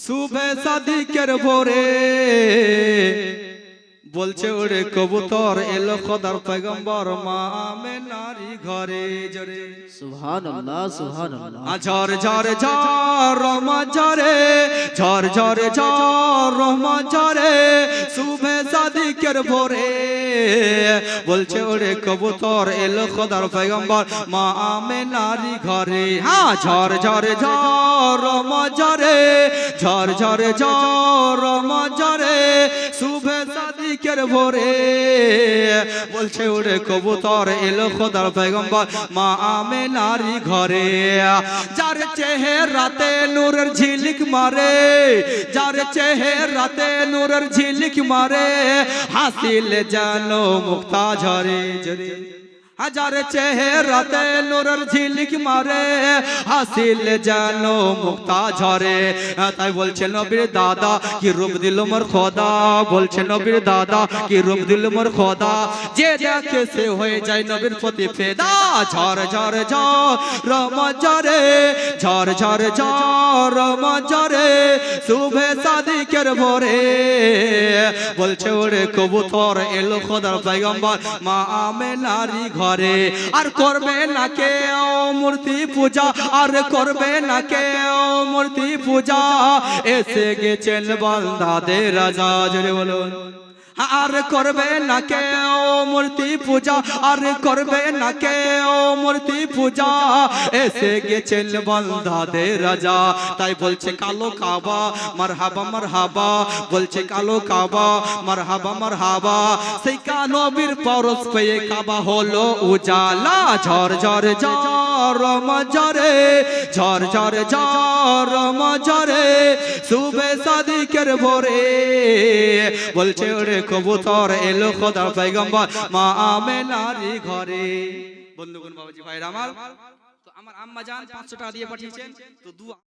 সুবে সাদিকের ভোরে বলছে ওরে কবুতর এলো খোদার পয়গম্বর মা আমেনারি ঘরে জোরে সুবহানাল্লাহ সুবহানাল্লাহ। ঝড় ঝড় ঝড় রহমা ঝরে ঝড় ঝড় ঝড় রহমা ঝরে সুবে সাদিকের ভোরে বলছে ওরে কবুতর এলো খোদার পয়গম্বর মা আমেনারি ঘরে। হ্যাঁ ঝড় ঝড় ঝড় রহমা ঝরে ঝড় ঝড় ঝড় রহমা ঝরে সুবে সাদিকের ভোরে বলছে ওরে কবুতর এলো খোদার পয়গম্বর মা আমেনারি ঘরে। যার চেহারাতে নূরের ঝিলিক মারে যার চেহারাতে নূরের ঝিলিক মারে হাসিল জানো মুক্তা ঝরে ঝরে। হাজার চেহারাতে নূরের ঝিলিক মারে হাসিল জানো মুক্তা ঝরে। তাই বলছে নবীর দাদা কি রূপ দিল মোর খোদা বলছে নবীর দাদা কি রূপ দিল মোর খোদা যে দেখে সে হয়ে যায় নবীর প্রতি ফেদা। ঝড় ঝড় ঝড় রহমা ঝরে ঝড় ঝড় ঝড় রহমা ঝরে সুবে সাদিকের ভোরে বলছে ওরে কবুতর এলো খোদার পয়গম্বর মা আমেনারি ঘরে। আর করবে না কেউ মূর্তি পূজা আর করবে না কেউ মূর্তি পূজা এসে গেছেন বান্দাদের রাজা জোরে বলুন। আর করবে না কেউ মূর্তি পূজা আর করবে না কেউ মূর্তি পূজা এসে গেছেন বান্দাদের রাজা। তাই বলছে কালো কাবা মারহাবা মারহাবা বলছে কালো কাবা মারহাবা মারহাবা সেই নবীর পরশ পেয়ে কাবা হলো উজালা। ঝড় ঝড় ঝড় রহমা ঝরে ঝড় ঝড় ঝড় রহমা ঝরে সুবে সাদিকের ভোরে বলছে ওরে কবুতর এলো খোদার পয়গম্বর মা আমেনারি ঘরে। বন্ধুগণ বাবাজি ভাইরা আমার তো আমার আম্মা জান 500 টাকা দিয়ে পাঠিয়েছেন তো